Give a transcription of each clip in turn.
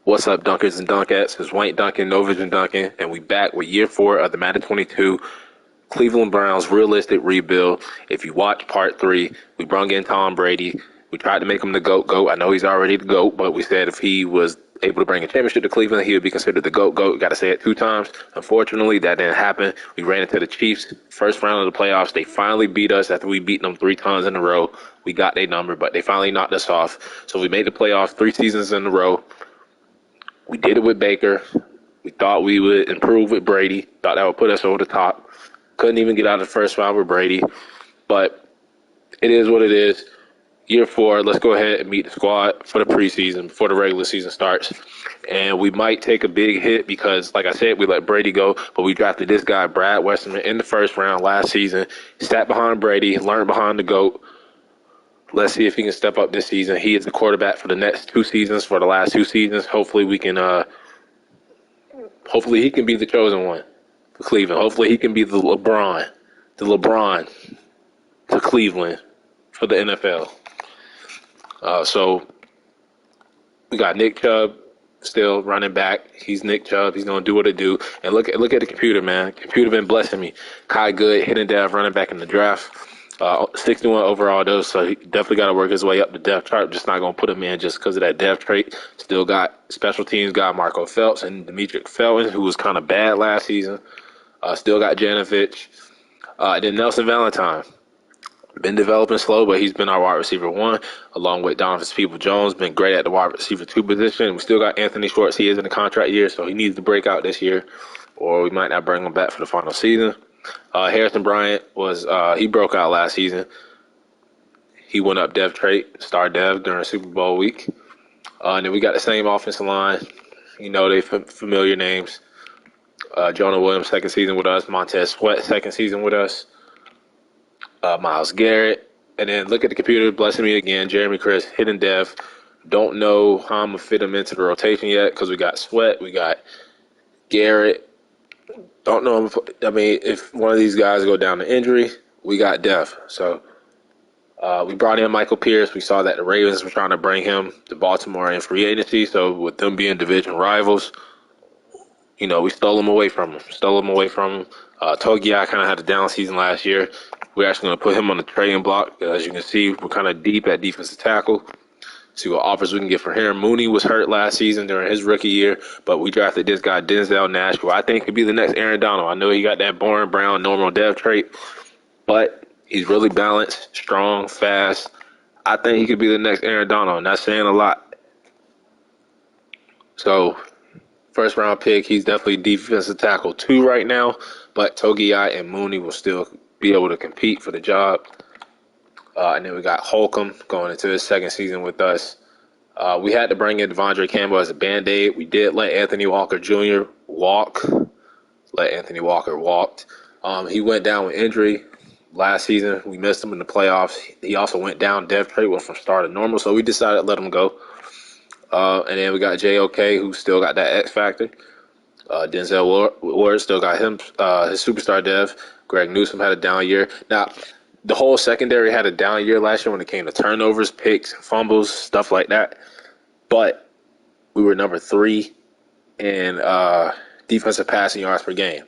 What's up, Dunkers and Dunkettes? It's Wayne Duncan, No Vision Duncan, and we back with year 4 of the Madden 22 Cleveland Browns realistic rebuild. If you watch part 3, we brung in Tom Brady. We tried to make him the GOAT. I know he's already the GOAT, but we said if he was able to bring a championship to Cleveland, he would be considered the GOAT. Got to say it 2 times. Unfortunately, that didn't happen. We ran into the Chiefs first round of the playoffs. They finally beat us after we beat them 3 times in a row. We got their number, but they finally knocked us off. So we made the playoffs 3 seasons in a row. We did it with Baker. We thought we would improve with Brady. Thought that would put us over the top. Couldn't even get out of the first round with Brady. But it is what it is. Year 4, let's go ahead and meet the squad for the preseason before the regular season starts. And we might take a big hit because, like I said, we let Brady go, but we drafted this guy, Brad Westerman, in the first round last season. Sat behind Brady, learned behind the GOAT. Let's see if he can step up this season. He is the quarterback for the next 2 seasons, for the last 2 seasons. Hopefully he can be the chosen one for Cleveland. Hopefully he can be the LeBron to Cleveland for the NFL. So we got Nick Chubb still running back. He's Nick Chubb. He's gonna do what it do. And look at the computer, man. Computer been blessing me. Kai Good, hidden dev running back in the draft. 61 overall though, so he definitely got to work his way up the depth chart. Just not gonna put him in just because of that depth trait. Still got special teams guy Marco Phelps and Demetric Felton, who was kind of bad last season. Still got Janovich. And then Nelson Valentine. Been developing slow, but he's been our wide receiver 1, along with Donovan Peoples-Jones. Been great at the wide receiver 2 position. We still got Anthony Schwartz. He is in the contract year, so he needs to break out this year, or we might not bring him back for the final season. Harrison Bryant he broke out last season. He went up dev trait, star dev during Super Bowl week. And then we got the same offensive line. You know, they familiar names. Jonah Williams, second season with us. Montez Sweat, second season with us. Myles Garrett. And then look at the computer, blessing me again. Jeremy Chris, hidden dev. Don't know how I'm going to fit him into the rotation yet because we got Sweat, we got Garrett. Don't know. If one of these guys go down to injury, we got depth. So we brought in Michael Pierce. We saw that the Ravens were trying to bring him to Baltimore in free agency. So with them being division rivals, we stole him away from him. Togiai kind of had a down season last year. We're actually going to put him on the trading block. As you can see, we're kind of deep at defensive tackle. See what offers we can get for him. Mooney was hurt last season during his rookie year, but we drafted this guy, Denzel Nash, who I think could be the next Aaron Donald. I know he got that boring, brown, normal dev trait, but he's really balanced, strong, fast. I think he could be the next Aaron Donald, and that's saying a lot. So, first round pick, he's definitely defensive tackle 2 right now, but Togiai and Mooney will still be able to compete for the job. And then we got Holcomb going into his second season with us. We had to bring in Devondre Campbell as a Band-Aid. We did let Anthony Walker Jr. walk. He went down with injury last season. We missed him in the playoffs. He also went down. Dev trade went from star to normal, so we decided to let him go. And then we got JOK, who still got that X factor. Denzel Ward still got him, his superstar dev. Greg Newsome had a down year. Now, the whole secondary had a down year last year when it came to turnovers, picks, fumbles, stuff like that. But we were number 3 in defensive passing yards per game.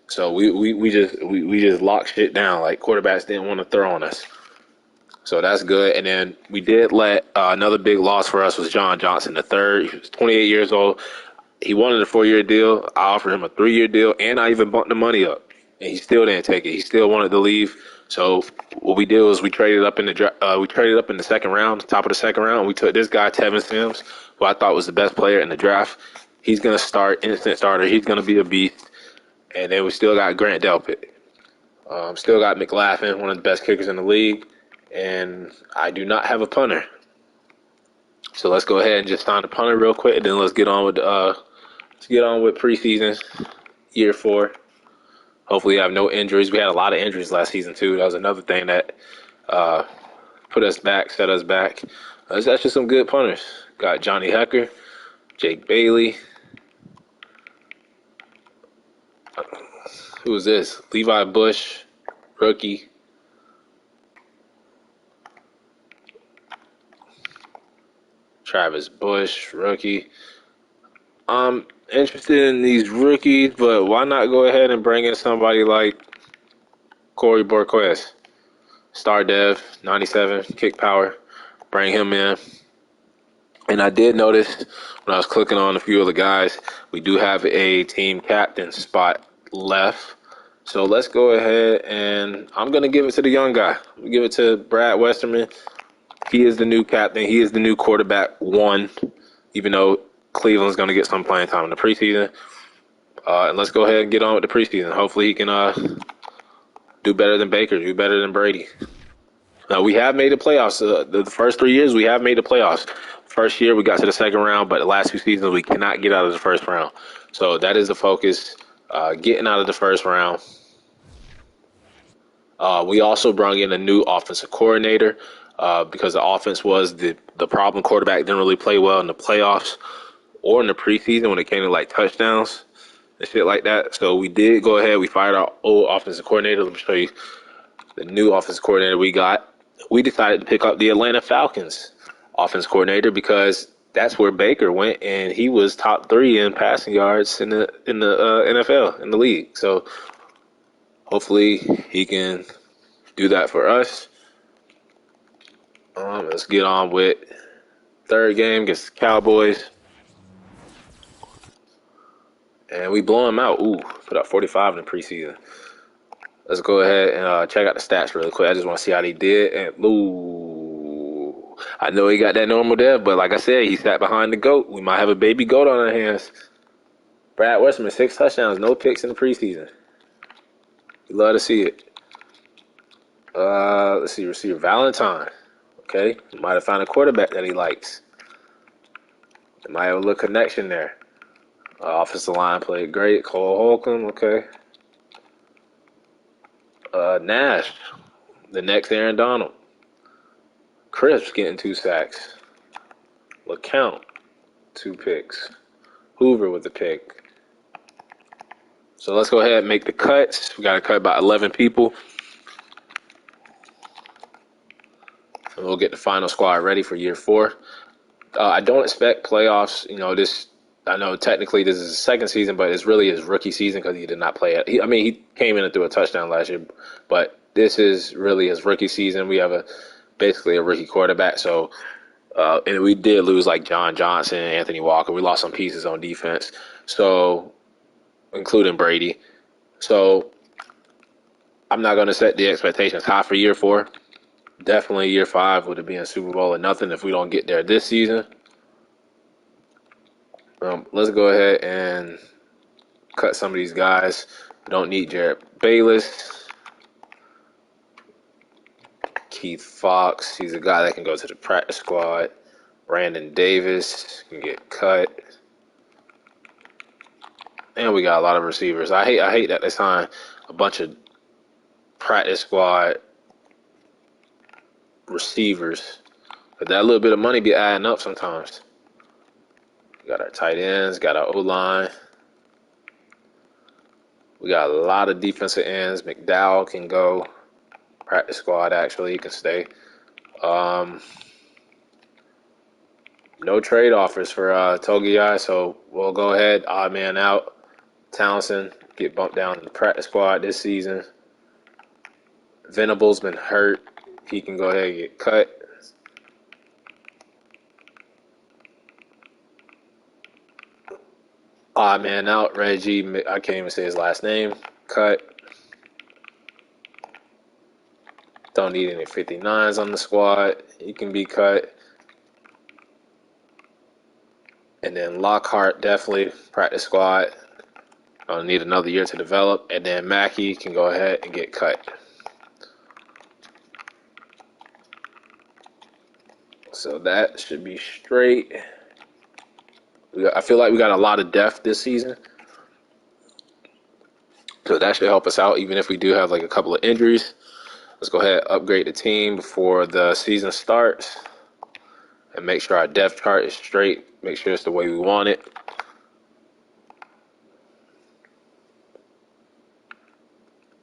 So we just locked shit down. Like, quarterbacks didn't want to throw on us. So that's good. And then we did let another big loss for us was John Johnson III. He was 28 years old. He wanted a 4-year deal. I offered him a 3-year deal, and I even bumped the money up. And he still didn't take it. He still wanted to leave. So what we did was we traded up in the second round, top of the second round. We took this guy, Tevin Sims, who I thought was the best player in the draft. He's going to start, instant starter. He's going to be a beast. And then we still got Grant Delpit. Still got McLaughlin, one of the best kickers in the league. And I do not have a punter. So let's go ahead and just sign the punter real quick, and then let's get on with preseason, year 4. Hopefully, I have no injuries. We had a lot of injuries last season too. That was another thing that put us back, set us back. There's actually some good punters. Got Johnny Hecker, Jake Bailey. Who is this? Levi Bush, rookie. Travis Bush, rookie. I'm interested in these rookies, but why not go ahead and bring in somebody like Corey Borquez, star dev, 97 kick power, bring him in. And I did notice when I was clicking on a few of the guys, we do have a team captain spot left. So let's go ahead and I'm going to give it to the young guy. Give it to Brad Westerman. He is the new captain. He is the new quarterback one, even though Cleveland's going to get some playing time in the preseason. And let's go ahead and get on with the preseason. Hopefully he can do better than Baker, do better than Brady. Now, we have made the playoffs. The first 3 years, we have made the playoffs. First year, we got to the second round, but the last 2 seasons, we cannot get out of the first round. So that is the focus, getting out of the first round. We also brought in a new offensive coordinator because the offense was the problem. Quarterback didn't really play well in the playoffs or in the preseason when it came to like touchdowns and shit like that. So we did go ahead. We fired our old offensive coordinator. Let me show you the new offensive coordinator we got. We decided to pick up the Atlanta Falcons offense coordinator because that's where Baker went, and he was top 3 in passing yards in the NFL in the league. So hopefully he can do that for us. Let's get on with third game against the Cowboys, and we blow him out. Ooh, put up 45 in the preseason. Let's go ahead and check out the stats really quick. I just want to see how they did. And ooh, I know he got that normal dev, but like I said, he sat behind the GOAT. We might have a baby GOAT on our hands. Brad Westerman, 6 touchdowns, no picks in the preseason. We love to see it. Let's see, receiver Valentine. Okay, might have found a quarterback that he likes. They might have a little connection there. Offensive line played great. Cole Holcomb, okay. Nash, the next Aaron Donald. Crisp getting 2 sacks. LeCount, 2 picks. Hoover with the pick. So let's go ahead and make the cuts. We got to cut about 11 people. And we'll get the final squad ready for year 4. I don't expect playoffs. I know technically this is his second season, but it's really his rookie season because he did not play it. He came in and threw a touchdown last year, but this is really his rookie season. We have basically a rookie quarterback. So, and we did lose like John Johnson, Anthony Walker. We lost some pieces on defense, so including Brady. So I'm not going to set the expectations high for year 4. Definitely year 5 would be a Super Bowl or nothing if we don't get there this season. Let's go ahead and cut some of these guys. We don't need Jared Bayless. Keith Fox, he's a guy that can go to the practice squad. Brandon Davis can get cut. And we got a lot of receivers. I hate that they sign a bunch of practice squad receivers. But that little bit of money be adding up sometimes. We got our tight ends, got our O-line. We got a lot of defensive ends. McDowell can go. Practice squad, actually, he can stay. No trade offers for Togiai, so we'll go ahead, odd man out. Townsend get bumped down to the practice squad this season. Venable's been hurt. He can go ahead and get cut. Odd man out, Reggie. I can't even say his last name. Cut. Don't need any 59s on the squad. He can be cut. And then Lockhart, definitely practice squad. Gonna need another year to develop. And then Mackey can go ahead and get cut. So that should be straight. I feel like we got a lot of depth this season. So that should help us out, even if we do have like a couple of injuries. Let's go ahead and upgrade the team before the season starts. And make sure our depth chart is straight. Make sure it's the way we want it.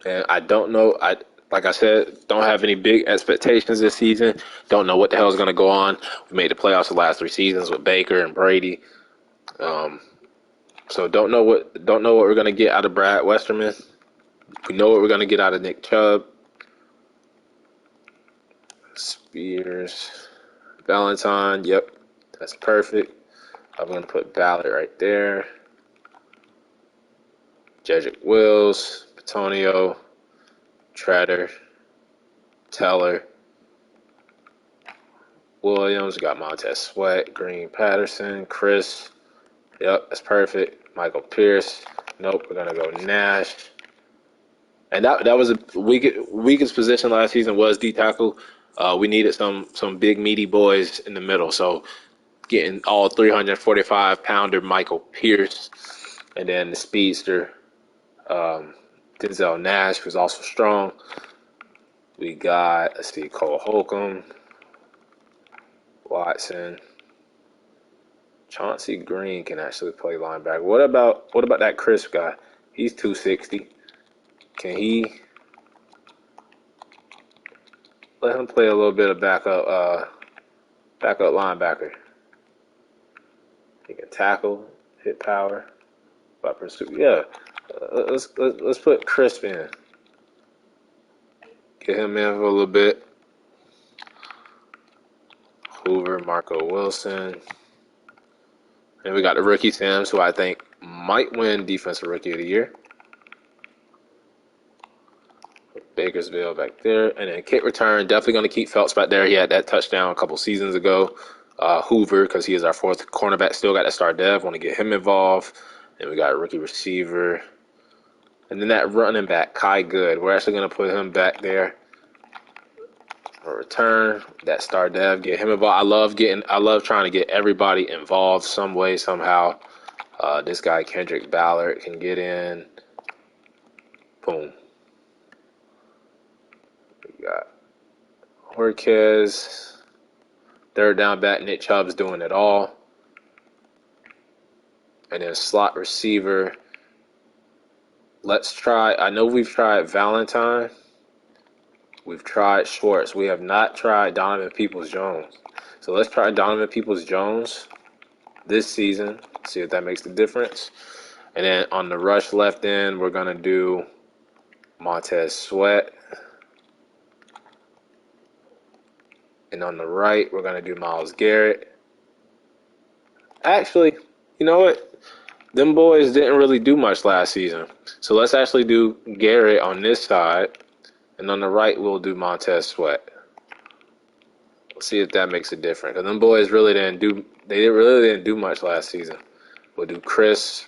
And I don't know. Like I said, don't have any big expectations this season. Don't know what the hell is going to go on. We made the playoffs the last 3 seasons with Baker and Brady. So don't know what we're gonna get out of Brad Westerman. We know what we're gonna get out of Nick Chubb. Spears, Valentine. Yep, that's perfect. I'm gonna put Ballard right there. Jedrick Wills, Petonio, Treader, Teller, Williams. We got Montez Sweat, Green, Patterson, Chris. Yep, that's perfect. Michael Pierce. Nope, we're gonna go Nash. And that was a weakest position last season was D tackle. We needed some big meaty boys in the middle. So getting all 345-pounder Michael Pierce, and then the speedster Denzel Nash was also strong. We got Cole Holcomb, Watson, Chauncey Green can actually play linebacker. What about that Chris guy? He's 260. Can he let him play a little bit of backup linebacker? He can tackle, hit power, but pursue. Yeah, let's put Crisp in. Get him in for a little bit. Hoover, Marco Wilson, and we got the rookie Sims, who I think might win Defensive Rookie of the Year. Bakersville back there, and then kick return. Definitely going to keep Phelps back there. He had that touchdown a couple seasons ago. Hoover, because he is our fourth cornerback, still got to start dev. Want to get him involved. And we got a rookie receiver, and then that running back Kai Good. We're actually going to put him back there for return. That star dev, get him involved. I love trying to get everybody involved some way somehow. This guy Kendrick Ballard can get in. Boom. We got Jorquez. Third down back, Nick Chubb's doing it all. And then slot receiver. Let's try, I know we've tried Valentine. We've tried Schwartz. We have not tried Donovan Peoples-Jones. So let's try Donovan Peoples-Jones this season. See if that makes the difference. And then on the rush left end, we're going to do Montez Sweat. And on the right, we're going to do Myles Garrett. Actually, you know what? Them boys didn't really do much last season. So let's actually do Garrett on this side. And on the right, we'll do Montez Sweat. We'll see if that makes a difference. Because them boys really didn't do much last season. We'll do Chris.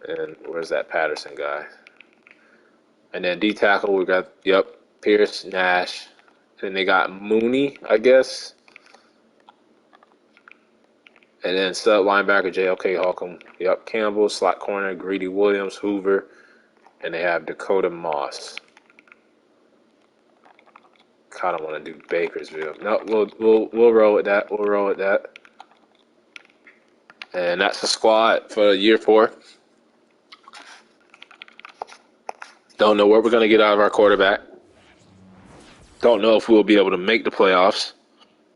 And where's that Patterson guy? And then D tackle, we got, Pierce, Nash. And they got Mooney, I guess. And then sub linebacker, JLK Holcomb. Campbell, slot corner, Greedy Williams, Hoover. And they have Dakota Moss. Kind of want to do Bakersville. No, we'll roll with that. We'll roll with that. And that's the squad for year 4. Don't know what we're going to get out of our quarterback. Don't know if we'll be able to make the playoffs.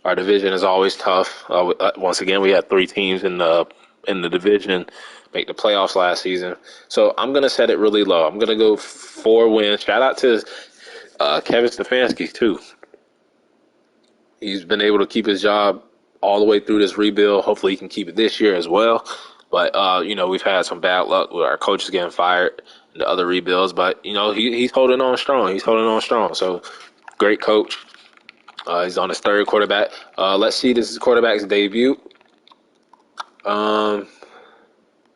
Our division is always tough. Once again, we had 3 teams in the division make the playoffs last season. So I'm going to set it really low. I'm going to go 4 wins. Shout out to Kevin Stefanski, too. He's been able to keep his job all the way through this rebuild. Hopefully he can keep it this year as well. But, we've had some bad luck with our coaches getting fired and the other rebuilds. But, he's holding on strong. So, great coach. He's on his 3rd quarterback. Let's see. This is quarterback's debut.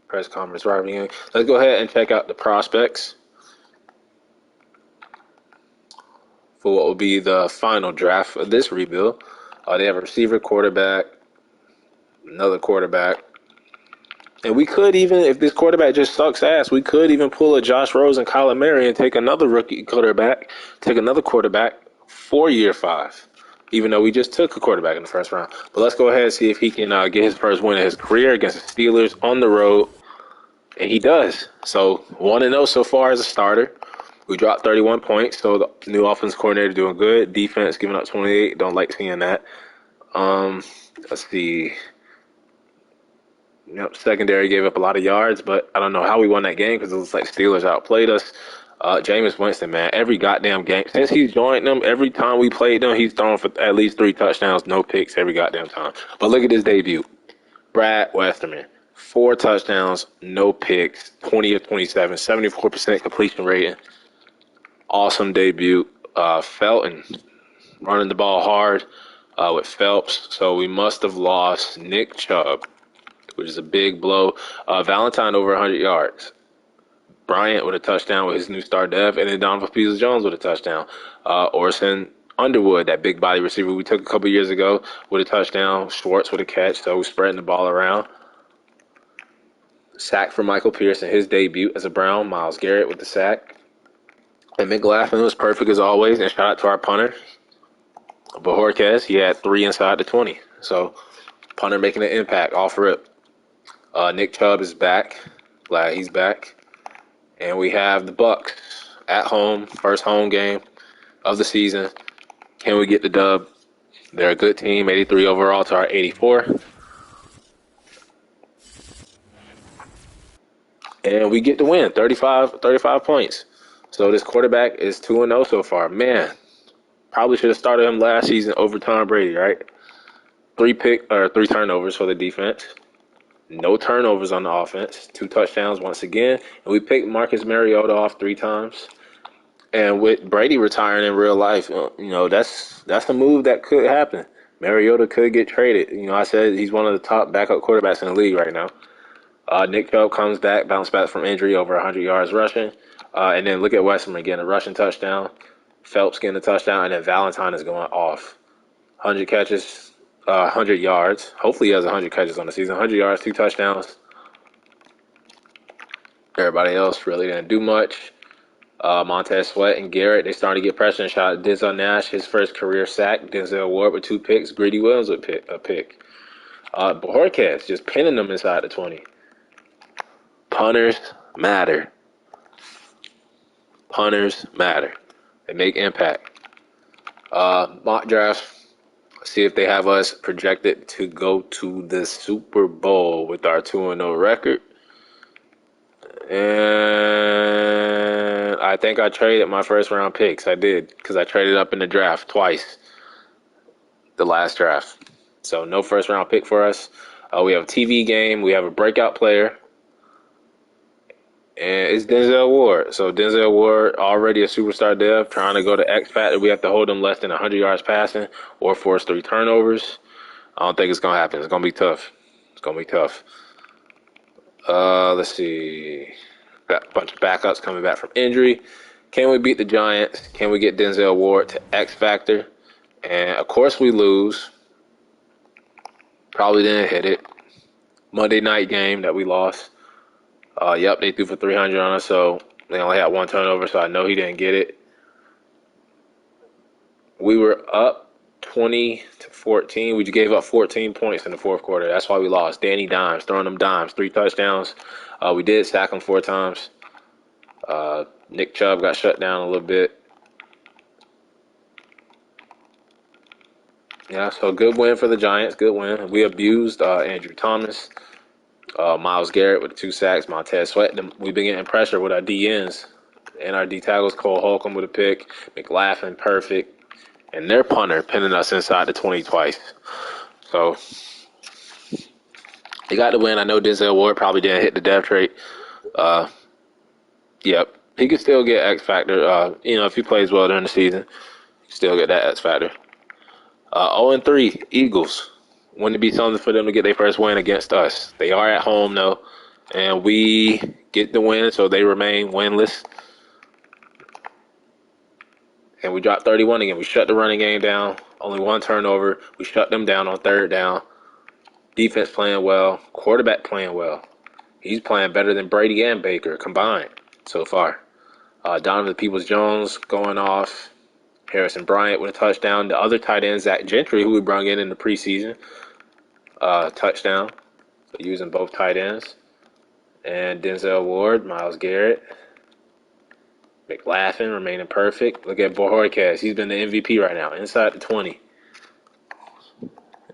Press conference right here. Let's go ahead and check out the prospects for what will be the final draft of this rebuild. They have a receiver, quarterback, another quarterback. And we could even, if this quarterback just sucks ass, we could even pull a Josh Rose and Kyler Murray and take another quarterback for year 5, even though we just took a quarterback in the first round. But let's go ahead and see if he can get his first win of his career against the Steelers on the road. And he does. So 1-0 so far as a starter. We dropped 31 points, so the new offense coordinator doing good. Defense giving up 28. Don't like seeing that. Let's see. Yep, secondary gave up a lot of yards, but I don't know how we won that game because it was like Steelers outplayed us. Jameis Winston, man, every goddamn game since he's joined them, every time we played them, he's thrown for at least 3 touchdowns, no picks every goddamn time. But look at his debut. Brad Westerman, 4 touchdowns, no picks, 20 of 27, 74% completion rating. Awesome debut. Felton running the ball hard with Phelps. So we must have lost Nick Chubb, which is a big blow. Valentine over 100 yards. Bryant with a touchdown with his new star Dev, and then Donovan Peoples-Jones with a touchdown. Orson Underwood, that big body receiver we took a couple years ago, with a touchdown. Schwartz with a catch, so we're spreading the ball around. Sack for Michael Pierce in his debut as a Brown. Myles Garrett with the sack. And McLaughlin was perfect as always, and shout out to our punter. Bajorquez, he had 3 inside the 20. So, punter making an impact off rip. Nick Chubb is back. Glad he's back. And we have the Bucs at home, first home game of the season. Can we get the dub? They're a good team, 83 overall to our 84. And we get the win, 35 points. So this quarterback is 2-0 so far. Man, probably should have started him last season over Tom Brady, right? 3 turnovers for the defense. No turnovers on the offense. 2 touchdowns once again. And we picked Marcus Mariota off 3 times. And with Brady retiring in real life, that's a move that could happen. Mariota could get traded. I said he's one of the top backup quarterbacks in the league right now. Nick Chubb comes back, bounced back from injury, over 100 yards rushing. And then look at Westerman getting a rushing touchdown. Phelps getting a touchdown. And then Valentine is going off. 100 catches. 100 yards. Hopefully he has 100 catches on the season. 100 yards, 2 touchdowns. Everybody else really didn't do much. Montez Sweat and Garrett, they started to get pressure and shot. Denzel Nash, his first career sack. Denzel Ward with 2 picks. Greedy Williams with a pick. Bajorquez just pinning them inside the 20. Punters matter. Punters matter. They make impact. Mock draft. See if they have us projected to go to the Super Bowl with our 2-0 record. And I think I traded my first round picks. I did, because I traded up in the draft twice. The last draft. So no first round pick for us. We have a TV game. We have a breakout player. And it's Denzel Ward. So Denzel Ward, already a superstar dev, trying to go to X Factor. We have to hold him less than 100 yards passing or force 3 turnovers. I don't think it's going to happen. It's going to be tough. It's going to be tough. Let's see. Got a bunch of backups coming back from injury. Can we beat the Giants? Can we get Denzel Ward to X Factor? And, of course, we lose. Probably didn't hit it. Monday night game that we lost. Yep, they threw for 300 on us, so they only had 1 turnover, so I know he didn't get it. We were up 20-14. We just gave up 14 points in the fourth quarter. That's why we lost. Danny Dimes, throwing them dimes, 3 touchdowns. We did sack him 4 times. Nick Chubb got shut down a little bit. Yeah, so good win for the Giants. Good win. We abused Andrew Thomas. Myles Garrett with 2 sacks. Montez Sweat. We've been getting pressure with our DNs and our D tackles. Cole Holcomb with a pick. McLaughlin perfect. And their punter pinning us inside the 20 twice. So they got the win. I know Denzel Ward probably didn't hit the depth trait. Yep. He could still get X Factor. If he plays well during the season, still get that X Factor. 0-3 Eagles. Wouldn't it be something for them to get their first win against us? They are at home, though, and we get the win, so they remain winless. And we dropped 31 again. We shut the running game down. Only 1 turnover. We shut them down on 3rd down. Defense playing well. Quarterback playing well. He's playing better than Brady and Baker combined so far. Donovan Peoples-Jones going off. Harrison Bryant with a touchdown. The other tight end, Zach Gentry, who we brought in the preseason, touchdown. So using both tight ends. And Denzel Ward, Myles Garrett, McLaughlin remaining perfect. Look at Bajorquez. He's been the MVP right now, inside the 20.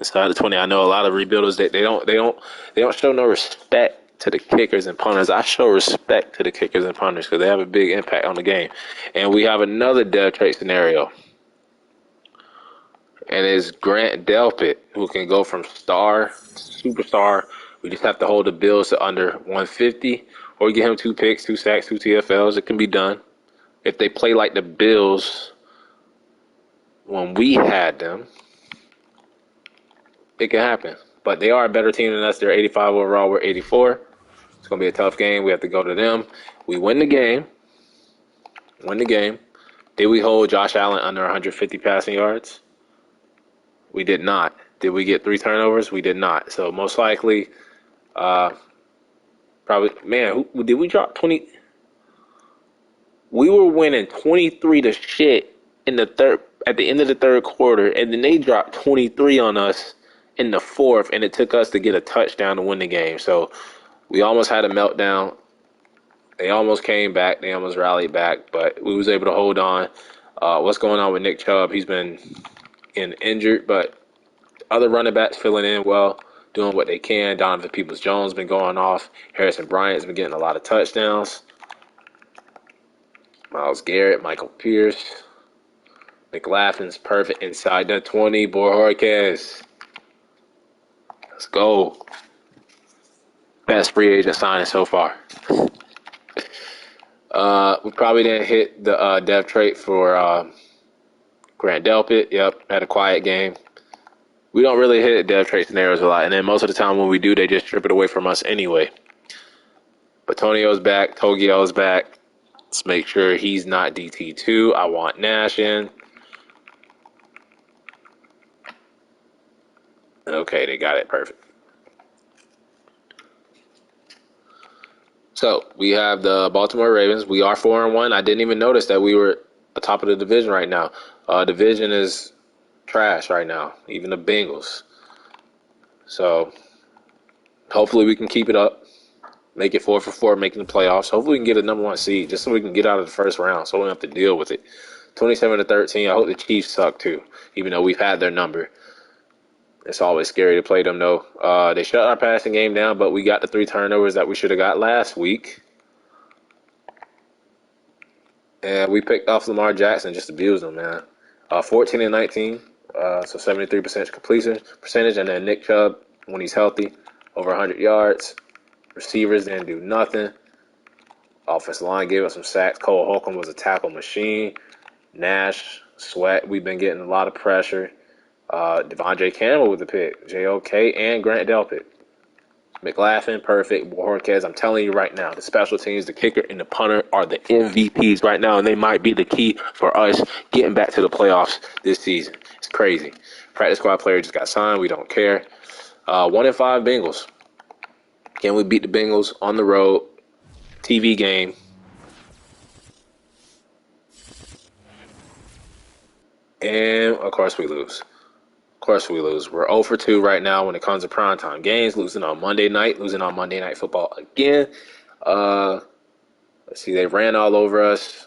inside the 20. I know a lot of rebuilders they don't show no respect to the kickers and punters. I show respect to the kickers and punters because they have a big impact on the game. And we have another dev trait scenario, and it's Grant Delpit, who can go from star to superstar. We just have to hold the Bills to under 150, or get him 2 picks, 2 sacks, 2 TFLs. It can be done. If they play like the Bills when we had them, it can happen. But they are a better team than us. They're 85 overall. We're 84. It's going to be a tough game. We have to go to them. We win the game. Did we hold Josh Allen under 150 passing yards? We did not. Did we get 3 turnovers? We did not. So most likely, probably, man, did we drop 20? We were winning 23 to shit in the third, at the end of the third quarter, and then they dropped 23 on us in the fourth, and it took us to get a touchdown to win the game. So we almost had a meltdown. They almost came back. They almost rallied back, but we was able to hold on. What's going on with Nick Chubb? He's been injured, but other running backs filling in well, doing what they can. Donovan Peoples-Jones been going off. Harrison Bryant's been getting a lot of touchdowns. Myles Garrett, Michael Pierce. McLaughlin's perfect inside the 20. Borges. Let's go. Best free agent signing so far. We probably didn't hit the dev trait for Grant Delpit. Yep, had a quiet game. We don't really hit dev trait scenarios a lot, and then most of the time when we do, they just strip it away from us anyway. But Tonio's back. Togio's back. Let's make sure he's not DT2. I want Nash in. Okay, they got it. Perfect. So we have the Baltimore Ravens. We are 4-1. I didn't even notice that we were atop of the division right now. Division is trash right now, even the Bengals. So hopefully we can keep it up, make it 4-4, making the playoffs. Hopefully we can get a number 1 seed, just so we can get out of the first round, so we don't have to deal with it. 27-13. I hope the Chiefs suck too, even though we've had their number. It's always scary to play them, though. They shut our passing game down, but we got the 3 turnovers that we should have got last week. And we picked off Lamar Jackson, just abused him, man. 14-19, so 73% completion percentage. And then Nick Chubb, when he's healthy, over 100 yards. Receivers didn't do nothing. Offensive line gave us some sacks. Cole Holcomb was a tackle machine. Nash, Sweat, we've been getting a lot of pressure. Devondre Campbell with the pick. JOK and Grant Delpit. McLaughlin, perfect. Borges, I'm telling you right now, the special teams, the kicker, and the punter are the MVPs right now, and they might be the key for us getting back to the playoffs this season. It's crazy. Practice squad player just got signed. We don't care. 1-5 Bengals. Can we beat the Bengals on the road? TV game. And, of course, we lose. We're 0-2 right now when it comes to primetime games, losing on Monday Night Football again. Let's see, they ran all over us,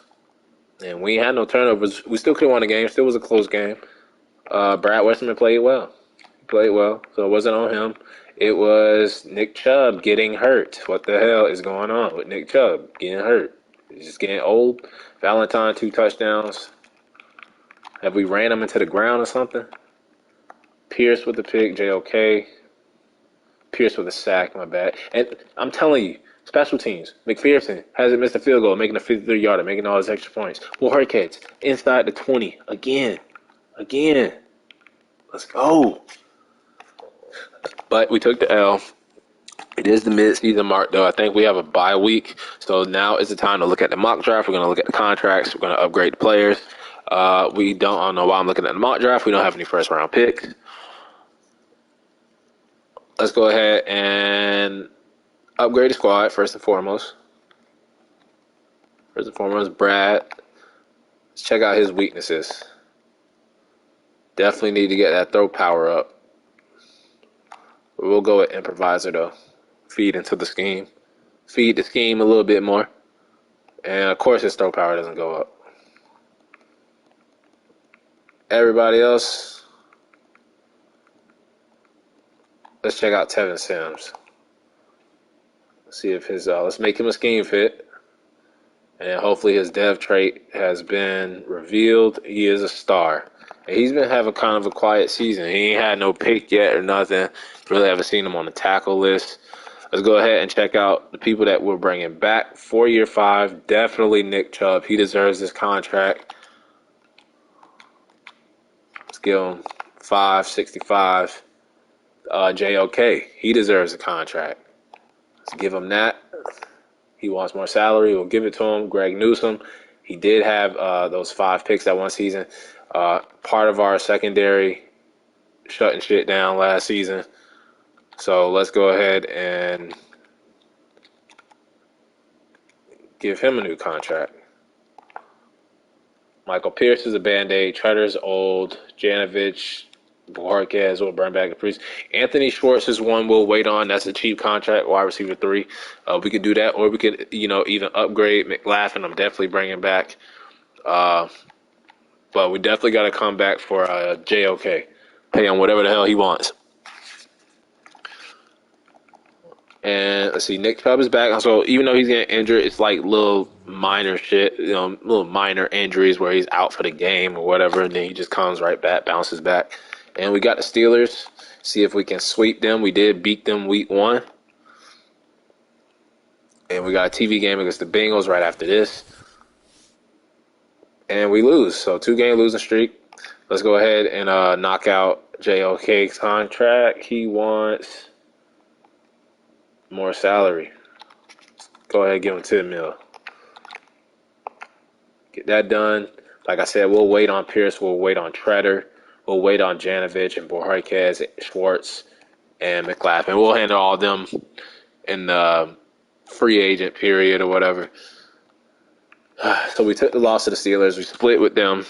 and we had no turnovers. We still could have won the game. Still was a close game. Brad Westerman played well. So it wasn't on him. It was Nick Chubb getting hurt. What the hell is going on with Nick Chubb getting hurt? He's just getting old. Valentine, 2 touchdowns. Have we ran him into the ground or something? Pierce with the pick, JOK. Pierce with a sack, my bad. And I'm telling you, special teams. McPherson hasn't missed a field goal, making a 53-yarder, making all his extra points. Borges inside the 20 again. Let's go. But we took the L. It is the mid-season mark, though. I think we have a bye week, so now is the time to look at the mock draft. We're going to look at the contracts. We're going to upgrade the players. I don't know why I'm looking at the mock draft. We don't have any first-round picks. Let's go ahead and upgrade the squad first and foremost. Brad. Let's check out his weaknesses. Definitely need to get that throw power up. We'll go with improviser, though. Feed into the scheme. Feed the scheme a little bit more. And, of course, his throw power doesn't go up. Everybody else, let's check out Tevin Sims. Let's see if let's make him a scheme fit. And hopefully his dev trait has been revealed. He is a star. And he's been having kind of a quiet season. He ain't had no pick yet or nothing. Really haven't seen him on the tackle list. Let's go ahead and check out the people that we're bringing back for year 5. Definitely Nick Chubb. He deserves this contract. Let's give him 565. JOK. He deserves a contract. Let's give him that. He wants more salary. We'll give it to him. Greg Newsome. He did have those 5 picks that one season. Part of our secondary shutting shit down last season. So let's go ahead and give him a new contract. Michael Pierce is a Band-Aid. Tretter's old. Janovich, Borges will burn back a priest. Anthony Schwartz is one we'll wait on. That's a cheap contract, wide receiver 3. We could do that, or we could, even upgrade McLaughlin. I'm definitely bringing back. But we definitely got to come back for JOK. Pay him whatever the hell he wants. And let's see, Nick Chubb is back. So even though he's getting injured, it's like little minor shit, little minor injuries where he's out for the game or whatever, and then he just comes right back, bounces back. And we got the Steelers. See if we can sweep them. We did beat them week 1. And we got a TV game against the Bengals right after this. And we lose. So 2-game losing streak. Let's go ahead and knock out JOK's contract. He wants more salary. Go ahead and give him $10 million. Get that done. Like I said, we'll wait on Pierce. We'll wait on Tretter. We'll wait on Janovich and Borges, Schwartz, and McLaughlin. We'll handle all of them in the free agent period or whatever. So we took the loss to the Steelers. We split with them.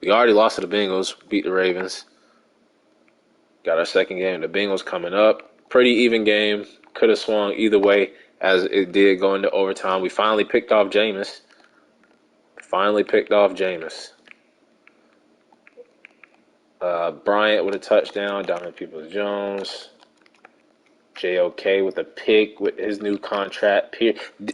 We already lost to the Bengals. Beat the Ravens. Got our second game. The Bengals coming up. Pretty even game. Could have swung either way as it did go into overtime. We finally picked off Jameis. Bryant with a touchdown. Donovan Peoples-Jones. JOK with a pick with his new contract.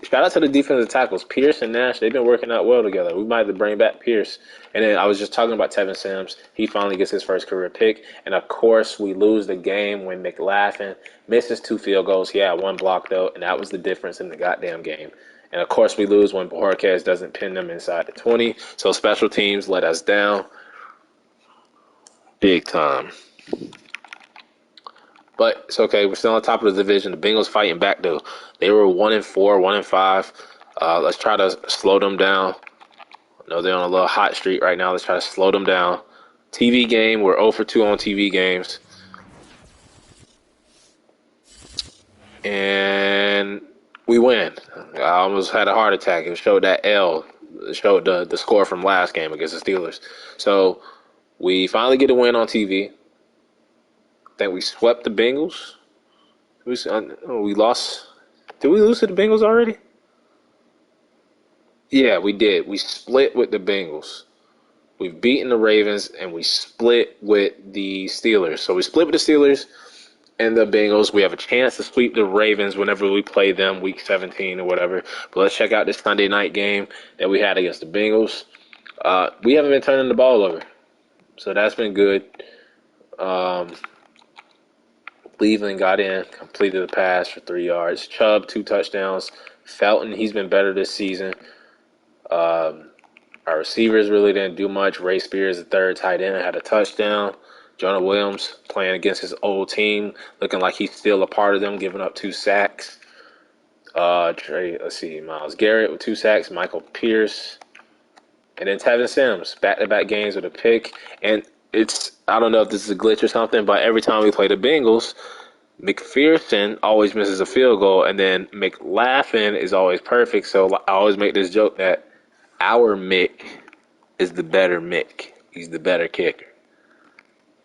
Shout out to the defensive tackles. Pierce and Nash, they've been working out well together. We might have to bring back Pierce. And then I was just talking about Tevin Sims. He finally gets his first career pick. And, of course, we lose the game when McLaughlin misses 2 field goals. He had 1 block, though, and that was the difference in the goddamn game. And, of course, we lose when Borges doesn't pin them inside the 20. So special teams let us down big time. But it's okay. We're still on top of the division. The Bengals fighting back, though. They were 1-4, 1-5. Let's try to slow them down. I know they're on a little hot streak right now. Let's try to slow them down. TV game. We're 0 for 2 on TV games. And we win. I almost had a heart attack. It showed that L. It showed the score from last game against the Steelers. So we finally get a win on TV. I think we swept the Bengals. We lost. Did we lose to the Bengals already? Yeah, we did. We split with the Bengals. We've beaten the Ravens, and we split with the Steelers. So we split with the Steelers and the Bengals. We have a chance to sweep the Ravens whenever we play them, week 17 or whatever. But let's check out this Sunday night game that we had against the Bengals. We haven't been turning the ball over, so that's been good. Cleveland got in, completed the pass for 3 yards. Chubb, 2 touchdowns. Felton, he's been better this season. Our receivers really didn't do much. Ray Spears, the 3rd tight end, had a touchdown. Jonah Williams playing against his old team, looking like he's still a part of them, giving up 2 sacks. Myles Garrett with 2 sacks. Michael Pierce. And then Tevin Sims, back-to-back games with a pick. And I don't know if this is a glitch or something, but every time we play the Bengals, McPherson always misses a field goal, and then McLaughlin is always perfect. So I always make this joke that our Mick is the better Mick. He's the better kicker,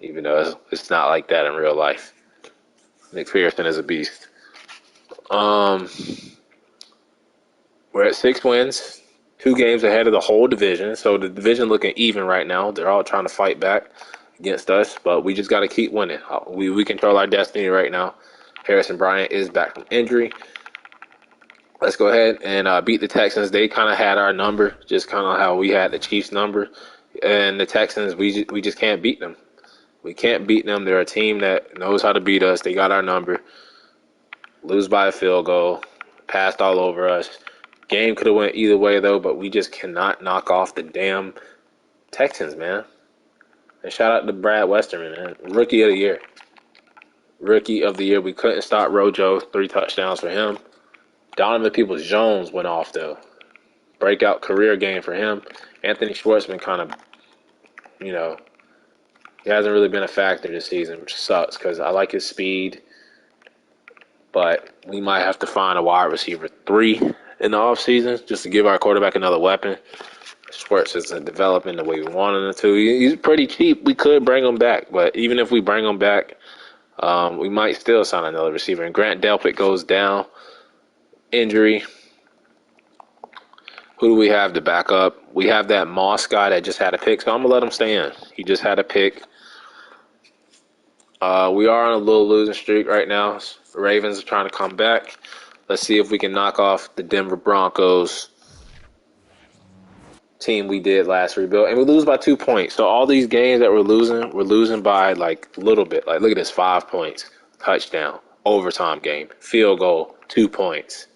even though it's not like that in real life. McPherson is a beast. We're at 6 wins. 2 games ahead of the whole division. So the division looking even right now. They're all trying to fight back. against us, but we just got to keep winning. We control our destiny right now. Harrison Bryant is back from injury. Let's go ahead and beat the Texans. They kind of had our number, just kind of how we had the Chiefs' number. And the Texans, we just can't beat them. We can't beat them. They're a team that knows how to beat us. They got our number. Lose by a field goal. Passed all over us. Game could have went either way, though, but we just cannot knock off the damn Texans, man. And shout out to Brad Westerman, man. Rookie of the year. Rookie of the year. We couldn't stop Rojo. 3 touchdowns for him. Donovan Peoples-Jones went off, though. Breakout career game for him. Anthony Schwartzman kind of, he hasn't really been a factor this season, which sucks because I like his speed. But we might have to find a wide receiver 3 in the offseason just to give our quarterback another weapon. Schwartz isn't developing the way we wanted him to. He's pretty cheap. We could bring him back, but even if we bring him back, we might still sign another receiver. And Grant Delpit goes down. Injury. Who do we have to back up? We have that Moss guy that just had a pick, so I'm going to let him stay in. He just had a pick. We are on a little losing streak right now. The Ravens are trying to come back. Let's see if we can knock off the Denver Broncos team we did last rebuild. And we lose by 2 points. So all these games that we're losing by like a little bit. Like, look at this, 5 points. Touchdown. Overtime game. Field goal. 2 points.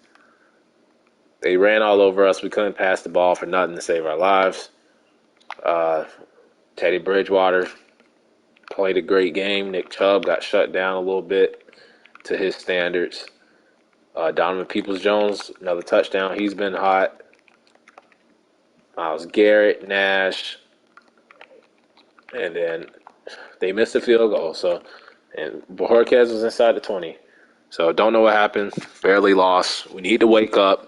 They ran all over us. We couldn't pass the ball for nothing to save our lives. Teddy Bridgewater played a great game. Nick Chubb got shut down a little bit to his standards. Donovan Peoples-Jones, another touchdown. He's been hot. Myles Garrett, Nash. And then they missed a field goal. And Bojorquez was inside the 20. So don't know what happened. Barely lost. We need to wake up.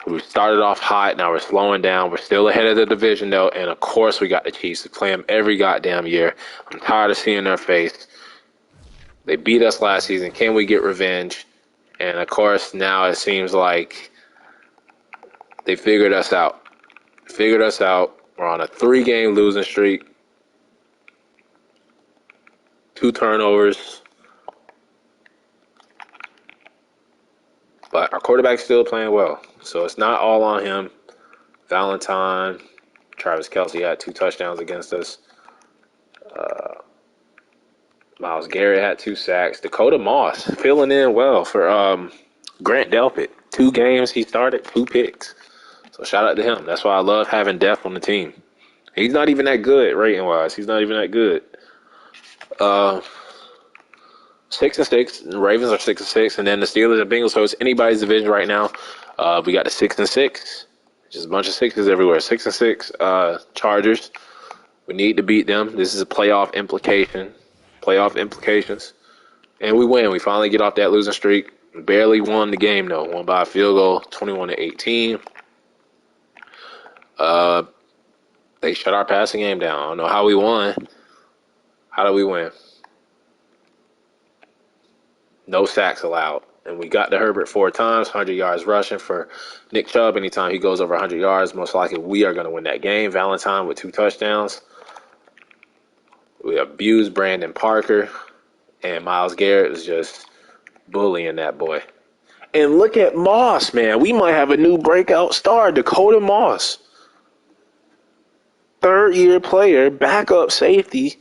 We started off hot. Now we're slowing down. We're still ahead of the division, though. And, of course, we got the Chiefs. We play them every goddamn year. I'm tired of seeing their face. They beat us last season. Can we get revenge? And, of course, now it seems like they figured us out. We're on a 3-game losing streak. 2 turnovers. But our quarterback's still playing well. So it's not all on him. Valentine, Travis Kelce had 2 touchdowns against us. Myles Garrett had 2 sacks. Dakota Moss filling in well for Grant Delpit. 2 games he started, 2 picks. So shout out to him. That's why I love having depth on the team. He's not even that good rating-wise. He's not even that good. 6-6. The Ravens are 6-6, and then the Steelers and Bengals. So it's anybody's division right now. We got the 6-6. Just a bunch of 6s everywhere. 6-6 Chargers. We need to beat them. This is a playoff implications. And we win. We finally get off that losing streak. Barely won the game, though. Won by a field goal, 21-18. They shut our passing game down. I don't know how we won. How do we win? No sacks allowed. And we got to Herbert 4 times, 100 yards rushing for Nick Chubb. Anytime he goes over 100 yards, most likely we are going to win that game. Valentine with 2 touchdowns. We abused Brandon Parker. And Myles Garrett was just bullying that boy. And look at Moss, man. We might have a new breakout star, Dakota Moss. 3rd-year player, backup safety.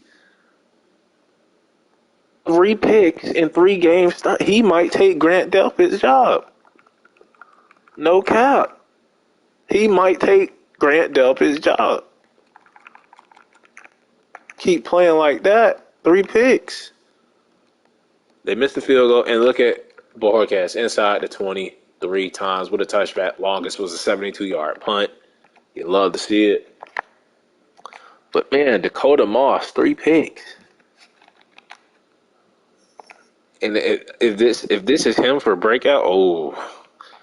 3 picks in 3 games. He might take Grant Delpit's job. No cap. He might take Grant Delpit's job. Keep playing like that. 3 picks. They missed the field goal. And look at Bojorquez inside the 20 3 times with a touchback. Longest was a 72-yard punt. You love to see it. But, man, Dakota Moss, 3 picks. And if this is him for a breakout,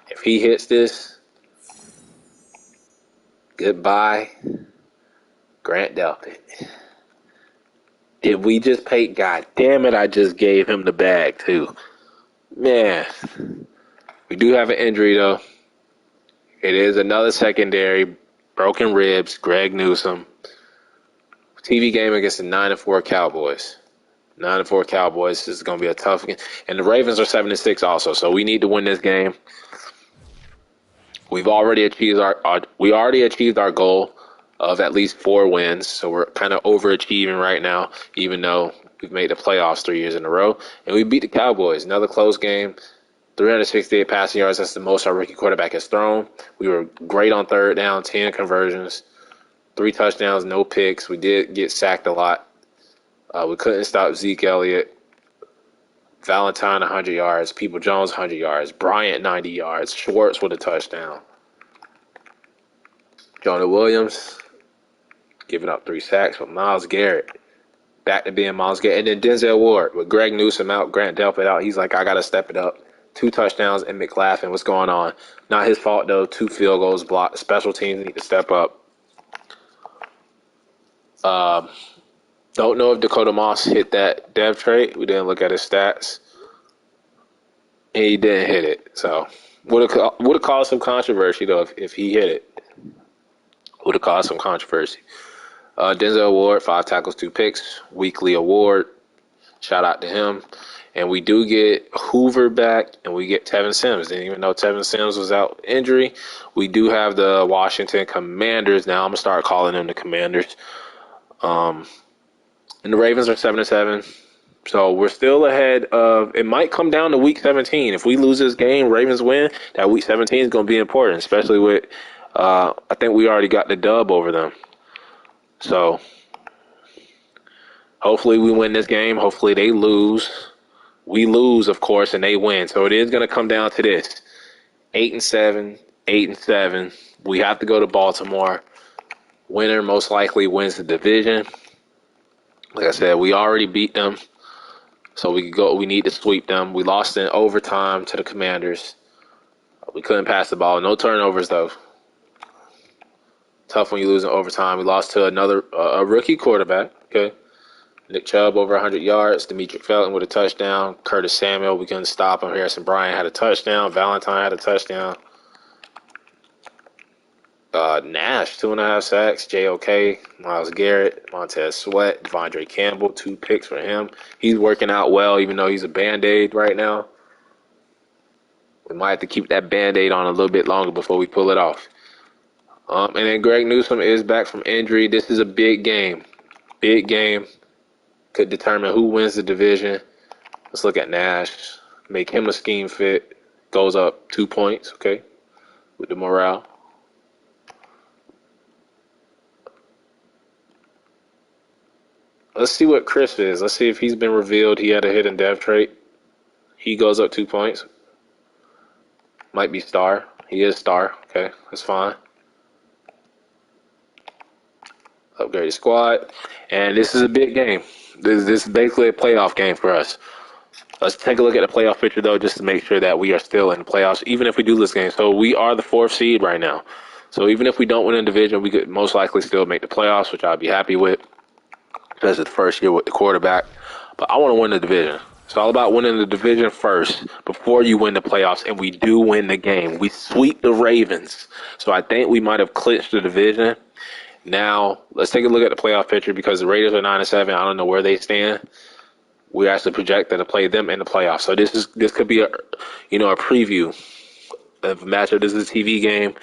if he hits this, goodbye, Grant Delpit. Did we just pay? God damn it, I just gave him the bag, too. Man, we do have an injury, though. It is another secondary, broken ribs, Greg Newsome. TV game against the 9-4 Cowboys. 9-4 Cowboys. This is going to be a tough game. And the Ravens are 7-6 also, so we need to win this game. We already achieved our goal of at least 4 wins, so we're kind of overachieving right now, even though we've made the playoffs 3 years in a row. And we beat the Cowboys. Another close game. 368 passing yards. That's the most our rookie quarterback has thrown. We were great on third down, 10 conversions, 3 touchdowns, no picks. We did get sacked a lot. We couldn't stop Zeke Elliott. Valentine, 100 yards. People Jones, 100 yards. Bryant, 90 yards. Schwartz with a touchdown. Jonah Williams giving up 3 sacks. But Myles Garrett, back to being Myles Garrett. And then Denzel Ward with Greg Newsome out, Grant Delpit out. He's like, I got to step it up. 2 touchdowns and McLaughlin. What's going on? Not his fault, though. 2 field goals blocked. Special teams need to step up. Don't know if Dakota Moss hit that dev trait. We didn't look at his stats. And he didn't hit it. So would have caused some controversy, though, if he hit it. Would have caused some controversy. Denzel Ward, 5 tackles, 2 picks. Weekly award. Shout out to him. And we do get Hoover back, and we get Tevin Sims. And even though Tevin Sims was out injury, we do have the Washington Commanders. Now I'm going to start calling them the Commanders. And the Ravens are 7-7. So we're still ahead of – it might come down to Week 17. If we lose this game, Ravens win, that Week 17 is going to be important, especially with I think we already got the dub over them. So hopefully we win this game. Hopefully they lose. We lose, of course, and they win. So it is going to come down to this. 8-7, 8-7. We have to go to Baltimore. Winner most likely wins the division. Like I said, we already beat them. So we need to sweep them. We lost in overtime to the Commanders. We couldn't pass the ball. No turnovers, though. Tough when you lose in overtime. We lost to a rookie quarterback. Okay. Nick Chubb over 100 yards. Demetric Felton with a touchdown. Curtis Samuel, we couldn't stop him. Harrison Bryant had a touchdown. Valentine had a touchdown. Nash, 2.5 sacks. JOK, Myles Garrett, Montez Sweat, Devondre Campbell, 2 picks for him. He's working out well, even though he's a Band-Aid right now. We might have to keep that Band-Aid on a little bit longer before we pull it off. And then Greg Newsome is back from injury. This is a big game. Big game. Could determine who wins the division. Let's look at Nash. Make him a scheme fit. Goes up 2 points, okay, with the morale. Let's see what Chris is. Let's see if he's been revealed. He had a hidden dev trait. He goes up 2 points. Might be star. He is star. Okay, that's fine. Upgraded squad. And this is a big game. This is basically a playoff game for us. Let's take a look at the playoff picture, though, just to make sure that we are still in the playoffs, even if we do this game. So we are the 4th seed right now. So even if we don't win a division, we could most likely still make the playoffs, which I'd be happy with. That's the first year with the quarterback. But I want to win the division. It's all about winning the division first before you win the playoffs, and we do win the game. We sweep the Ravens. So I think we might have clinched the division. Now, let's take a look at the playoff picture because the Raiders are 9-7. I don't know where they stand. We actually projected to play them in the playoffs. So this could be a preview of a matchup. This is a TV game.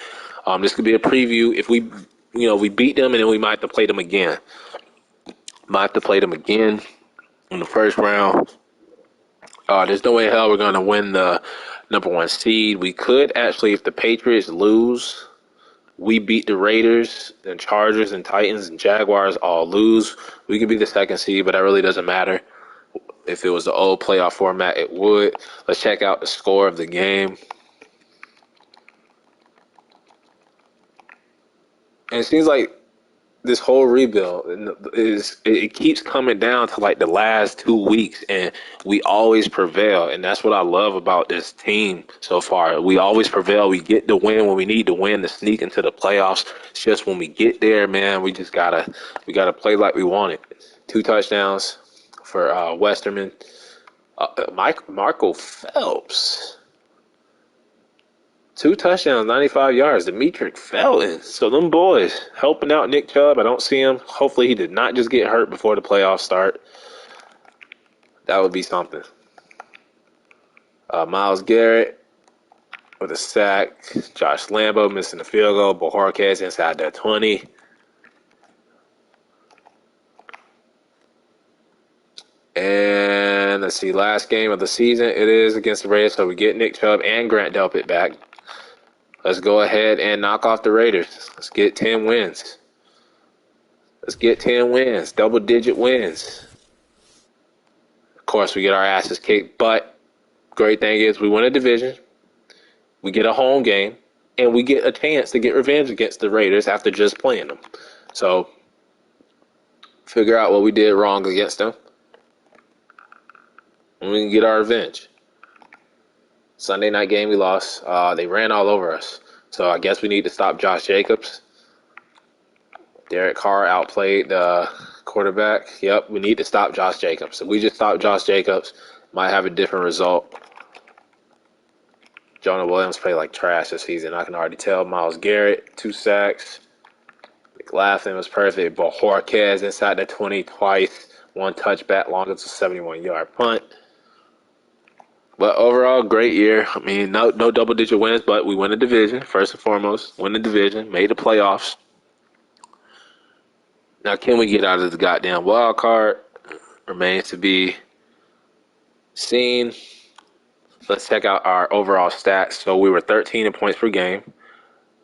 This could be a preview. If we beat them, and then we might have to play them again. Might have to play them again in the first round. There's no way in hell we're going to win the number 1 seed. We could actually, if the Patriots lose, we beat the Raiders and Chargers and Titans and Jaguars all lose. We could be the 2nd seed, but that really doesn't matter. If it was the old playoff format, it would. Let's check out the score of the game. And it seems like this whole rebuild it keeps coming down to like the last 2 weeks, and we always prevail. And that's what I love about this team so far. We always prevail. We get the win when we need to win to sneak into the playoffs. It's just when we get there, man, we gotta play like we want it. 2 touchdowns for Westerman. Marco Phelps. 2 touchdowns, 95 yards. Demetric Felton. So them boys helping out Nick Chubb. I don't see him. Hopefully he did not just get hurt before the playoffs start. That would be something. Myles Garrett with a sack. Josh Lambo missing the field goal. Bojorquez inside that 20. And let's see, last game of the season, it is against the Raiders. So we get Nick Chubb and Grant Delpit back. Let's go ahead and knock off the Raiders. Let's get 10 wins. Double-digit wins. Of course, we get our asses kicked, but great thing is we win a division, we get a home game, and we get a chance to get revenge against the Raiders after just playing them. So, figure out what we did wrong against them, and we can get our revenge. Sunday night game we lost. They ran all over us. So I guess we need to stop Josh Jacobs. Derek Carr outplayed the quarterback. Yep, we need to stop Josh Jacobs. If we just stop Josh Jacobs, might have a different result. Jonah Williams played like trash this season. I can already tell. Myles Garrett, 2 sacks. McLaughlin was perfect. Bojorquez inside the 20 twice. 1 touchback, longest a 71-yard punt. But overall, great year. I mean, no double-digit wins, but we win the division, first and foremost. Win the division, made the playoffs. Now, can we get out of the goddamn wild card? Remains to be seen. Let's check out our overall stats. So we were 13 in points per game,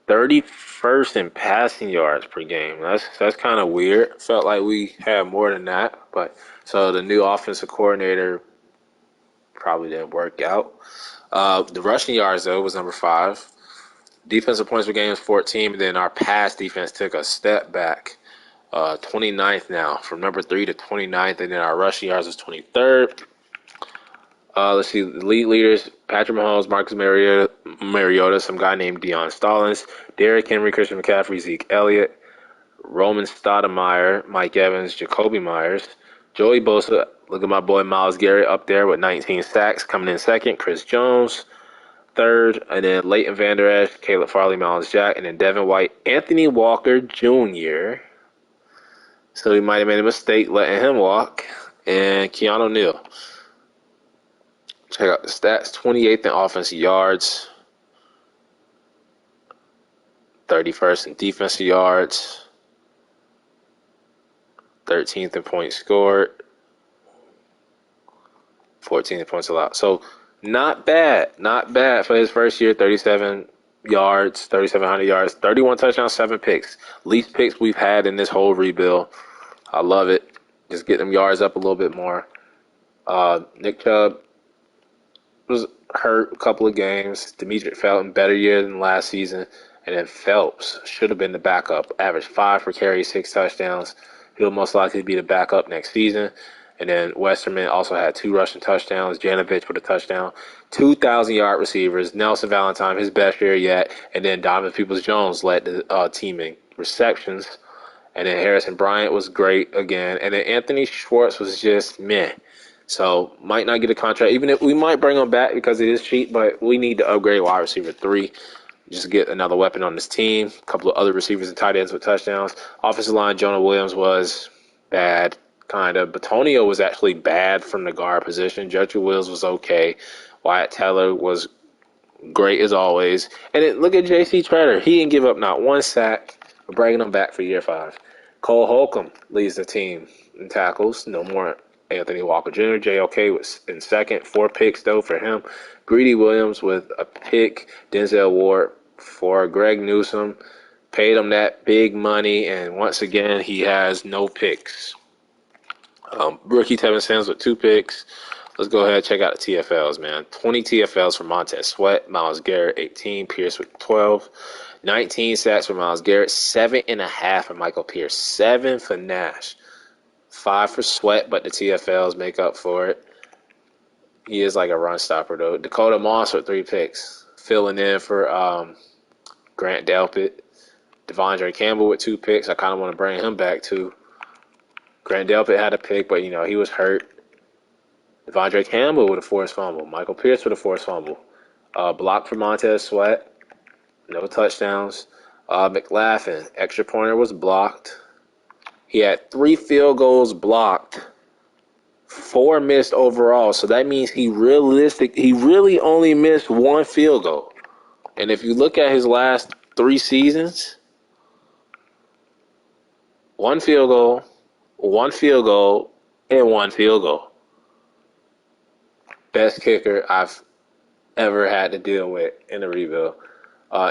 31st in passing yards per game. That's kind of weird. Felt like we had more than that. But so the new offensive coordinator probably didn't work out. The rushing yards, though, was number 5. Defensive points per game was 14. And then our pass defense took a step back. 29th now, from number 3 to 29th. And then our rushing yards was 23rd. Let's see, the league leaders, Patrick Mahomes, Marcus Mariota, some guy named Deion Stallings, Derrick Henry, Christian McCaffrey, Zeke Elliott, Roman Stoudemire, Mike Evans, Jacoby Myers, Joey Bosa. Look at my boy Myles Garrett up there with 19 sacks, coming in second. Chris Jones, third. And then Leighton Vander Esch, Caleb Farley, Miles Jack, and then Devin White, Anthony Walker Jr. So he might have made a mistake letting him walk. And Keanu Neal. Check out the stats. 28th in offensive yards. 31st in defensive yards. 13th in points scored. 14th in points allowed. So not bad. Not bad for his first year. 37 yards, 3,700 yards, 31 touchdowns, 7 picks. Least picks we've had in this whole rebuild. I love it. Just get them yards up a little bit more. Nick Chubb was hurt a couple of games. Demetric Felton, better year than last season. And then Phelps should have been the backup. Averaged 5 per carry, 6 touchdowns. He'll most likely be the backup next season. And then Westerman also had 2 rushing touchdowns. Janovich with a touchdown. 2,000-yard receivers. Nelson Valentine, his best year yet. And then Donovan Peoples-Jones led the team in receptions. And then Harrison Bryant was great again. And then Anthony Schwartz was just meh. So might not get a contract. Even if we might bring him back because it is cheap, but we need to upgrade wide receiver 3. Just get another weapon on this team. A couple of other receivers and tight ends with touchdowns. Offensive line, Jonah Williams was bad, kind of. Batonio was actually bad from the guard position. Judge Wills was okay. Wyatt Teller was great as always. And then look at J.C. Treader. He didn't give up not 1 sack. We're bringing him back for year 5. Cole Holcomb leads the team in tackles. No more Anthony Walker Jr. JOK was in second. 4 picks, though, for him. Greedy Williams with a pick. Denzel Ward for Greg Newsome. Paid him that big money, and once again, he has no picks. Rookie Tevin Sims with 2 picks. Let's go ahead and check out the TFLs, man. 20 TFLs for Montez Sweat. Myles Garrett, 18. Pierce with 12. 19 sacks for Myles Garrett. 7.5 for Michael Pierce. 7 for Nash. 5 for Sweat, but the TFLs make up for it. He is like a run stopper, though. Dakota Moss with 3 picks. Filling in for Grant Delpit. Devondre Campbell with 2 picks. I kind of want to bring him back, too. Grant Delpit had a pick, but, he was hurt. Devondre Campbell with a forced fumble. Michael Pierce with a forced fumble. Block for Montez Sweat. no touchdowns. McLaughlin, extra pointer was blocked. He had 3 field goals blocked, 4 missed overall. So that means he really only missed 1 field goal. And if you look at his last 3 seasons, 1 field goal, 1 field goal, and 1 field goal. Best kicker I've ever had to deal with in the rebuild.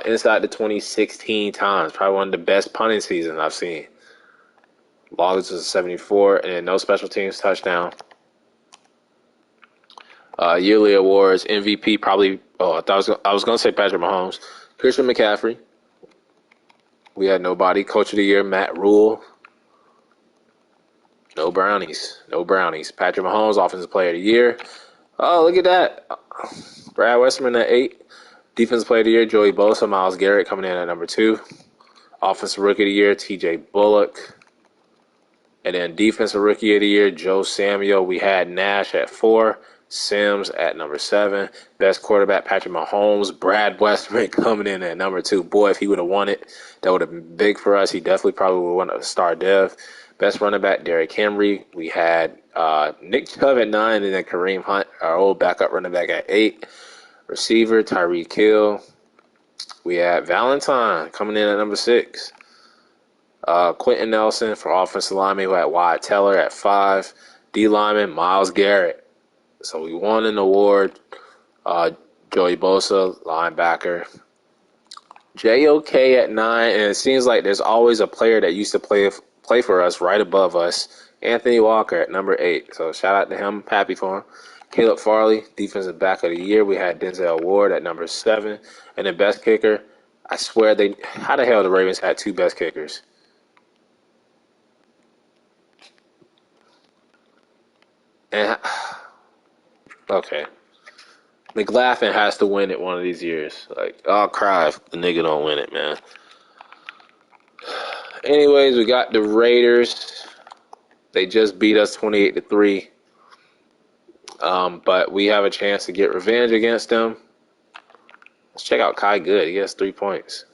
Inside the 2016 times, probably one of the best punting seasons I've seen. Longest was 74, and then no special teams touchdown. Yearly awards, MVP probably. Oh, I was going to say Patrick Mahomes, Christian McCaffrey. We had nobody. Coach of the year, Matt Rule. No brownies. Patrick Mahomes, offensive player of the year. Oh, look at that. Brad Westerman at 8. Defensive player of the year, Joey Bosa. Myles Garrett coming in at number 2. Offensive rookie of the year, TJ Bullock. And then defensive rookie of the year, Joe Samuel. We had Nash at 4. Sims at number 7. Best quarterback, Patrick Mahomes. Brad Westerman coming in at number 2. Boy, if he would have won it, that would have been big for us. He definitely probably would have won a star dev. Best running back, Derrick Henry. We had Nick Chubb at 9, and then Kareem Hunt, our old backup running back, at 8. Receiver, Tyreek Hill. We had Valentine coming in at number 6. Quentin Nelson for offensive lineman, who had Wyatt Teller at 5. D lineman, Myles Garrett. So we won an award. Joey Bosa, linebacker. JOK at 9, and it seems like there's always a player that used to play for us right above us. Anthony Walker at number 8. So shout out to him. Happy for him. Caleb Farley, defensive back of the year. We had Denzel Ward at number 7. And the best kicker, I swear how the hell the Ravens had 2 best kickers? And okay. McLaughlin has to win it one of these years. Like, I'll cry if the nigga don't win it, man. Anyways, we got the Raiders. They just beat us 28-3. But we have a chance to get revenge against them. Let's check out Kai Good. He has 3 points.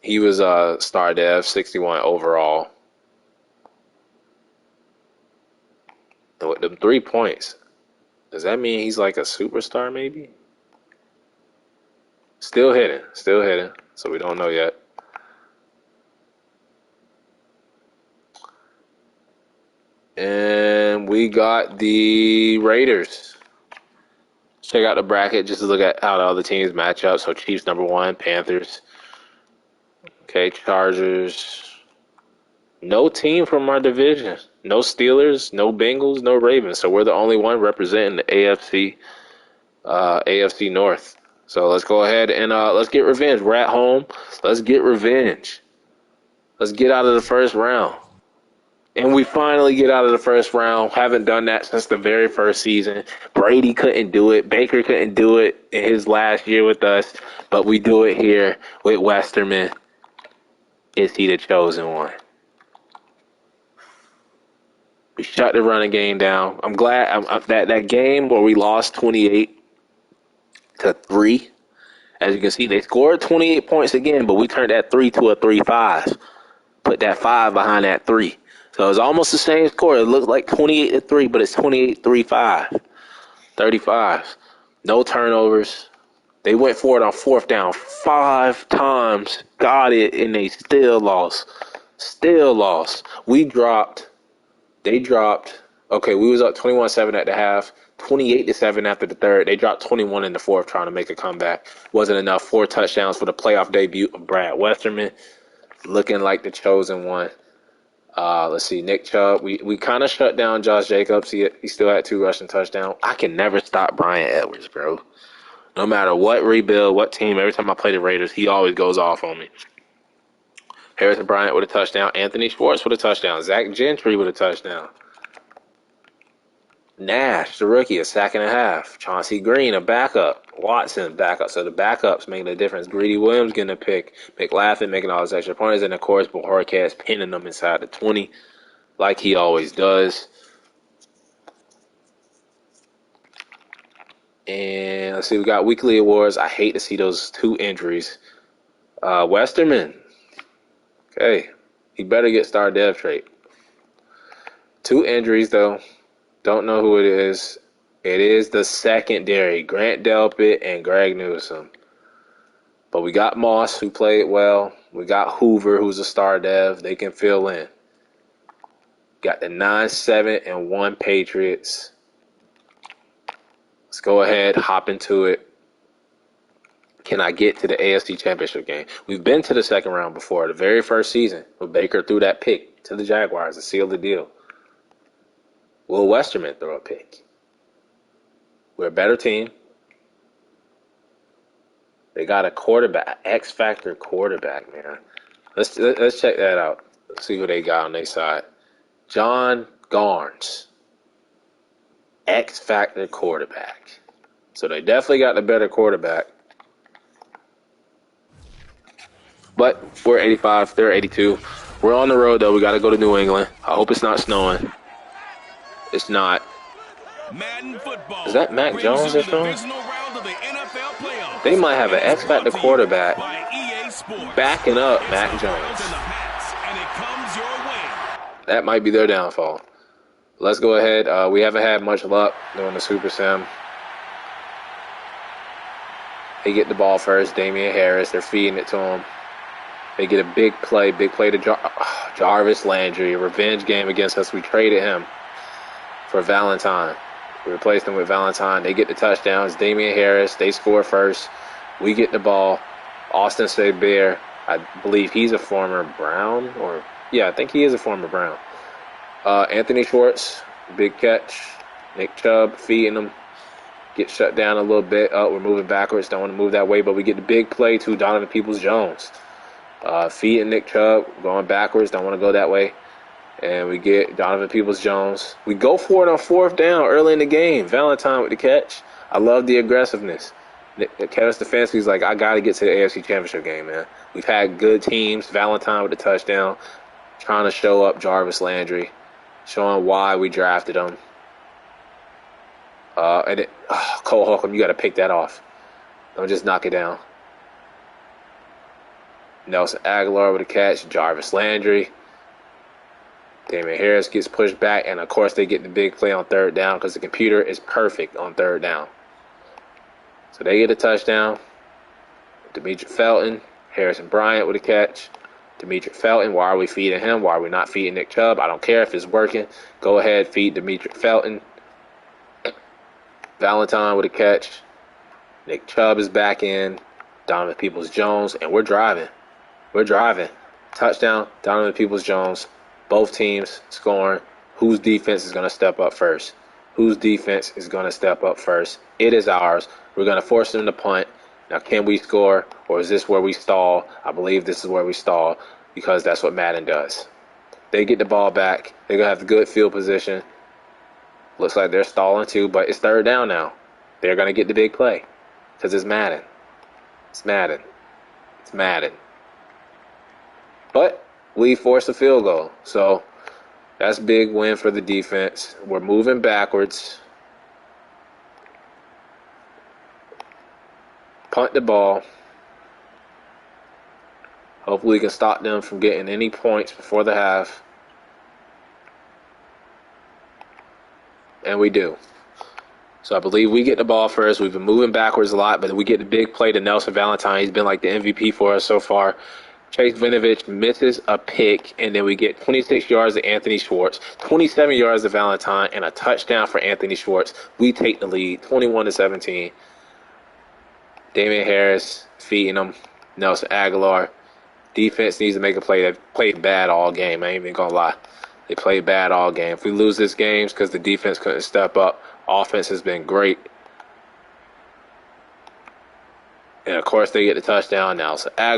He was a star dev, 61 overall. And with them 3 points, does that mean he's like a superstar maybe? Still hitting. So we don't know yet. And we got the Raiders. Check out the bracket just to look at how the other teams match up. So Chiefs number 1, Panthers. Okay, Chargers. No team from our division. No Steelers, no Bengals, no Ravens. So we're the only one representing the AFC North. So let's go ahead and let's get revenge. We're at home. Let's get revenge. Let's get out of the first round. And we finally get out of the first round. Haven't done that since the very first season. Brady couldn't do it. Baker couldn't do it in his last year with us. But we do it here with Westerman. Is he the chosen one? We shut the running game down. I'm glad that game where we lost 28-3. As you can see, they scored 28 points again, but we turned that 3 to a 3-5. Put that 5 behind that 3. So it's almost the same score. It looks like 28-3, but it's 28-3-5. 35. No turnovers. They went for it on 4th down 5 times. Got it, and they still lost. They dropped. Okay, we was up 21-7 at the half, 28-7 after the third. They dropped 21 in the 4th trying to make a comeback. Wasn't enough. 4 touchdowns for the playoff debut of Brad Westerman. Looking like the chosen one. Let's see, Nick Chubb. We kind of shut down Josh Jacobs. He still had 2 rushing touchdowns. I can never stop Bryan Edwards, bro. No matter what rebuild, what team, every time I play the Raiders, he always goes off on me. Harrison Bryant with a touchdown. Anthony Schwartz with a touchdown. Zach Gentry with a touchdown. Nash, the rookie, a sack and a half. Chauncey Green, a backup. Watson, backup. So the backups making a difference. Greedy Williams getting a pick. McLaughlin making all his extra points. And, of course, Bojorquez pinning them inside the 20 like he always does. And let's see, we got weekly awards. I hate to see those 2 injuries. Westerman. Okay. He better get star dev trait. 2 injuries, though. Don't know who it is. It is the secondary, Grant Delpit and Greg Newsome. But we got Moss, who played well. We got Hoover, who's a star dev. They can fill in. Got the 9-7-1 Patriots. Let's go ahead, hop into it. Can I get to the AFC Championship game? We've been to the second round before, the very first season, when Baker threw that pick to the Jaguars to seal the deal. Will Westerman throw a pick? We're a better team. They got a quarterback, X-Factor quarterback, man. Let's check that out. Let's see who they got on their side. John Garnes, X-Factor quarterback. So they definitely got the better quarterback. But we're 85, they're 82. We're on the road, though. We got to go to New England. I hope it's not snowing. It's not. Madden football. Is that Mac Jones they're throwing? They might have an X-Factor quarterback backing up Mac Jones. That might be their downfall. Let's go ahead. We haven't had much luck doing the Super Sim. They get the ball first. Damian Harris. They're feeding it to him. They get a big play to Jarvis Landry. A revenge game against us. We traded him for Valentine. We replaced him with Valentine. They get the touchdowns. Damian Harris. They score first. We get the ball. Austin Seibert. I believe he's a former Brown. I think he is a former Brown. Anthony Schwartz. Big catch. Nick Chubb feeding him. Get shut down a little bit. We're moving backwards. Don't want to move that way, but we get the big play to Donovan Peoples-Jones. Feeding Nick Chubb. Going backwards. Don't want to go that way. And we get Donovan Peoples-Jones. We go for it on 4th down early in the game. Valentine with the catch. I love the aggressiveness. Kevin Stefanski's like, I got to get to the AFC Championship game, man. We've had good teams. Valentine with the touchdown. Trying to show up Jarvis Landry. Showing why we drafted him. Cole Holcomb, you got to pick that off. Don't just knock it down. Nelson Aguilar with a catch. Jarvis Landry. Damian Harris gets pushed back, and of course they get the big play on 3rd down because the computer is perfect on 3rd down. So they get a touchdown. Demetric Felton, Harrison Bryant with a catch. Demetric Felton, why are we feeding him? Why are we not feeding Nick Chubb? I don't care if it's working. Go ahead, feed Demetric Felton. Valentine with a catch. Nick Chubb is back in. Donovan Peoples-Jones, and we're driving. Touchdown, Donovan Peoples-Jones. Both teams scoring. Whose defense is going to step up first? It is ours. We're going to force them to punt. Now, can we score, or is this where we stall? I believe this is where we stall because that's what Madden does. They get the ball back. They're going to have the good field position. Looks like they're stalling too, but it's 3rd down now. They're going to get the big play because it's Madden. It's Madden. But we forced a field goal, so that's a big win for the defense. We're moving backwards. Punt the ball. Hopefully we can stop them from getting any points before the half. And we do. So I believe we get the ball first. We've been moving backwards a lot, but we get the big play to Nelson Valentine. He's been like the MVP for us so far. Chase Vinovich misses a pick, and then we get 26 yards to Anthony Schwartz, 27 yards to Valentine, and a touchdown for Anthony Schwartz. We take the lead, 21-17. Damian Harris feeding them. Nelson Aguilar. Defense needs to make a play. They've played bad all game. I ain't even going to lie. They played bad all game. If we lose this game, it's because the defense couldn't step up. Offense has been great. And, of course, they get the touchdown now. So Aguilar.